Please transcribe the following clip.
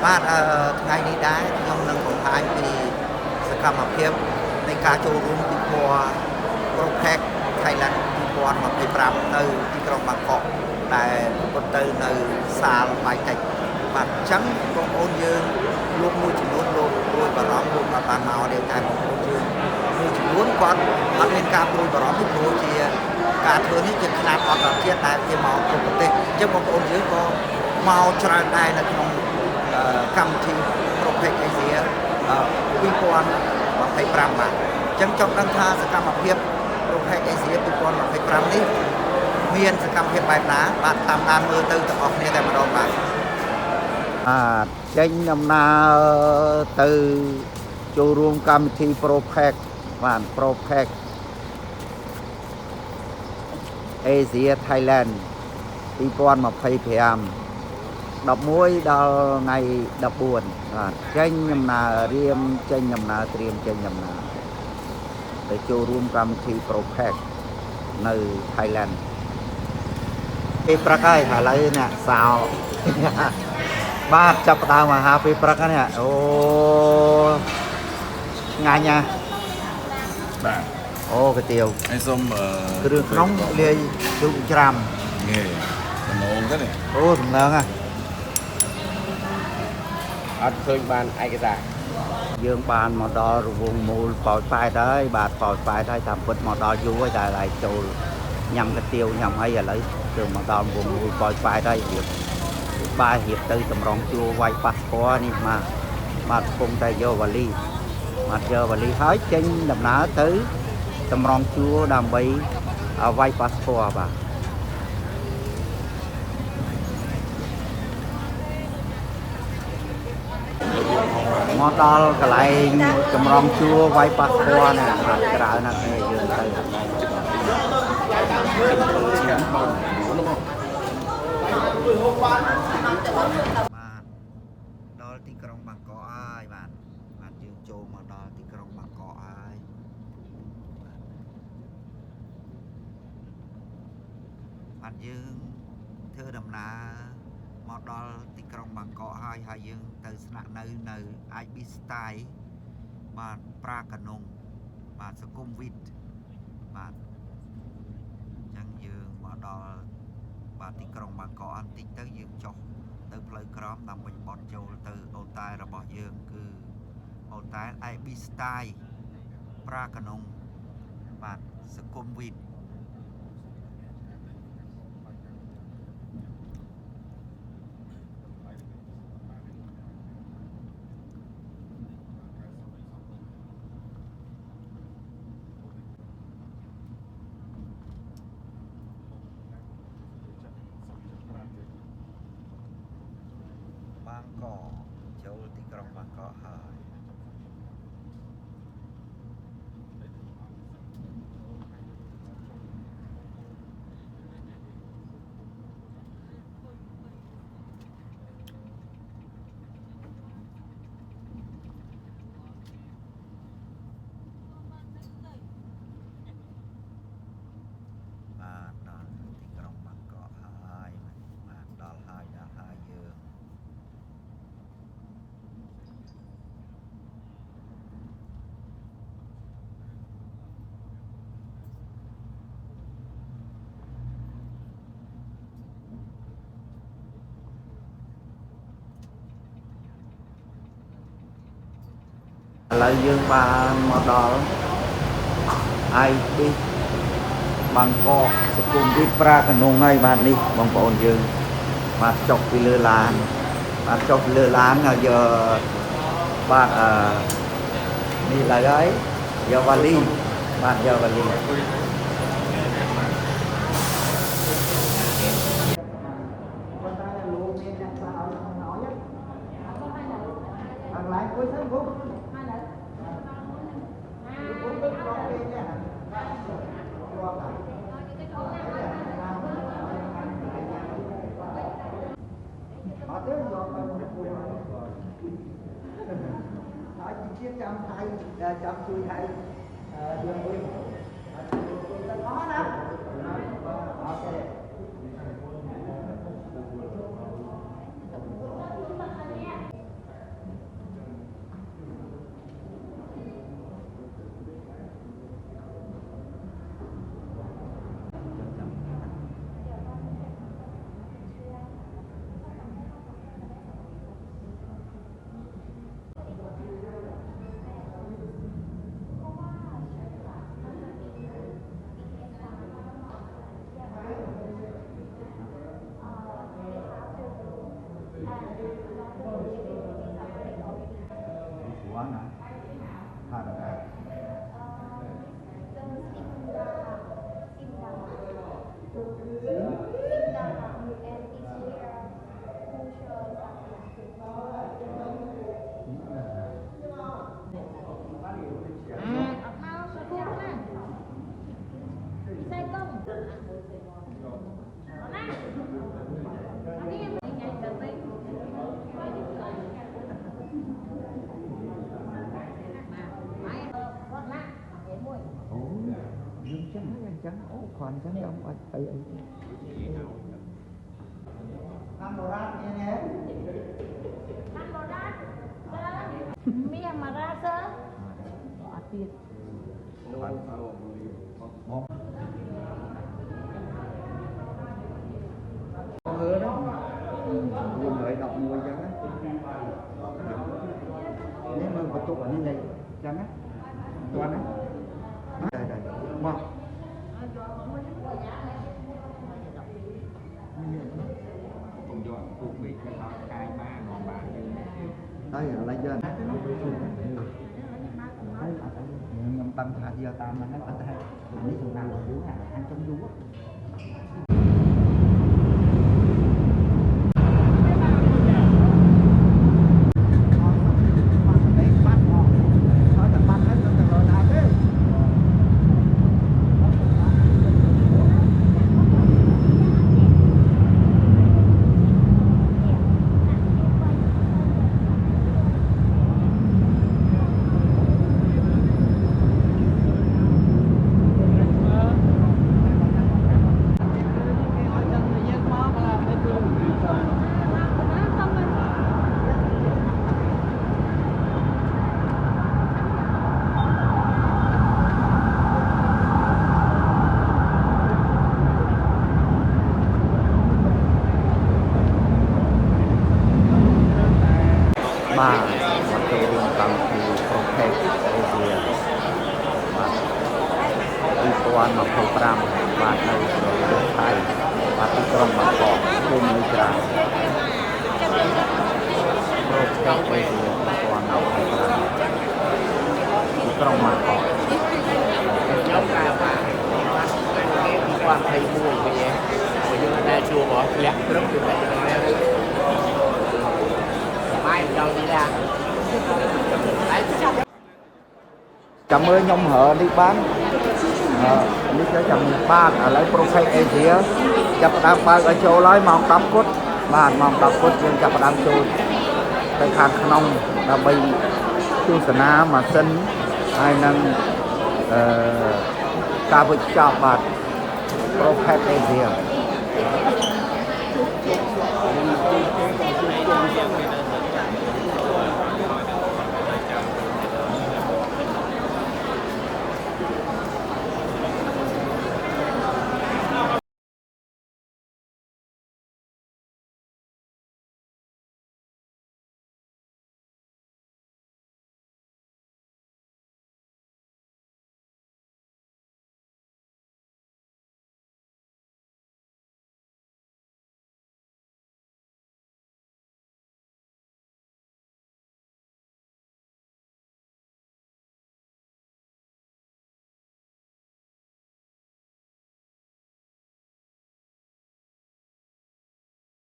បាទថ្ងៃនេះដែរខ្ញុំនឹងបង្ហាញពីសកម្មភាពនៃការចូលរួមពិព័រណ៍ Project Thailand 2025នៅទីក្រុងបាងកកដែលប្រព្រឹត្តទៅនៅសាលបាយតិចបាទអញ្ចឹងបងប្អូនយើងលោកមួយចំនួនលោកព្រួយបារម្ភលោកបានមកទេតែបងប្អូនយើងមួយចំនួនគាត់អត់មានការព្រួយបារម្ភទេព្រោះជាការធ្វើនេះជាខ្នាតអន្តរជាតិដែលគេមកគ្រប់ប្រទេសអញ្ចឹងបងប្អូនយើងក៏មកច្រើនដែរនៅក្នុងកម្មវិធី Project Asia 2025បាទអញ្ចឹងចង់ដឹងថាសកម្មភាព Project Asia 2025នេះមានសកម្មភាពបែបណាបាទតាមដានមើលទៅទាំងអស់គ្នាតែម្ដងបាទចេញដំណើរទៅចូលរួមកម្មវិធី Project បាទ Project Asia Thailand 2025 11ដល់ថ្ងៃ14បាទចេញដំណើររៀមចេញដំណើរត្រៀមចេញដំណើរទៅចូលរួមកម្មវិធី Project នៅ Thailand ពេលព្រឹកហើយឥឡូវនេះសោបាទចាប់ផ្ដើមអាហារពេលព្រឹកនេះអូឆ្ងាញ់ណាបាទអូកាទៀវហើយសូមគ្រឿងក្នុងលាយជូរច្រាំងេដំណងទៅនេះអូដំណងហ่ะអត់ឃើញបានឯកសារយើងបានមកដល់រវងមូលប៉ោយប៉ែតហើយបាទប៉ោយប៉ែតហើយតាមពិតមកដល់យូរហើយតែlạiចូលញ៉ាំកាទៀវញ៉ាំអីឥឡូវគឺមកដល់រវងមូលប៉ោយប៉ែតហើយរៀបបាយរៀបទៅតម្រង់ជួរវាយប៉ាសពតនេះបាទកំពុងតែយកវ៉ាលីបាទយកវ៉ាលីហើយចេញដំណើរទៅតម្រង់ជួរដើម្បីវាយប៉ាសពតបាទមកដល់កន្លែងចម្រងជួរវាយប៉ាសពតណាច្រើនណាស់គ្នាយើងទៅបាទដល់ទីក្រុងបាងកកហើយបាទយើងចូលមកដល់ទីក្រុងបាងកកហើយបាទយើងធ្វើដំណើរមកដល់ទីក្រុងបាងកកហើយយើងទៅស្នាក់នៅនៅ IB Style បាទប្រាកានុងបាទសុគមវិទបាទអញ្ចឹងយើងមកដល់បាទទីក្រុងបាងកកបន្តិចទៅយើងចុះទៅផ្លូវក្រមដើម្បីបត់ចូលទៅអូតែលរបស់យើងគឺអូតែល IB Style ប្រាកានុងបាទសុគមវិទបាងកកចូលទីក្រុងបាងកកហើយបាទដល់ទីក្រុងបាងកកហើយបាទដល់ហើយយើងឥឡូវយើងបានមកដល់ហើយទីបាងកកសុគមវិទប្រាកានុងហើយបាទនេះបងប្អូនយើងបាទចុះពីលើឡានបាទចុះពីលើឡានហើយយកបាទនេះឡើយហើយយកវ៉ាលីបាទយកវ៉ាលីជាចាំថៃចាំជួយថៃយើងវិញអស់ណាអូខេ khoan chắc không ấy ăn đồ rát nha nhé Mia mà ra sơ ở tiền hứa đó dùng lợi đọc người chẳng á nếu mà vật tục ở như này chẳng á toàn á đây đây mong đây là lấy dân ngâm tâm thả giờ tam nó hết tay lấy thường nào là vú ăn trong vú ba và tôi đi bằng thì không thể gì và đi qua mà không làm và đây rồi thay và tôi còn mà có không như ra rồi các bây giờ qua nào không làm tôi còn mà có qua thầy mua về bây giờ đã chua bỏ lẽ rất là chậm ơi nhông hở đi bán đi cho chậm ba ở lấy profile Asia chậm đang ba ở châu lấy mong đắp cốt bàn mong đắp cốt nhưng chậm đang châu tay khăn nông là bị chu sơn á mà sinh ai năng ca vực cho bạn profile Asia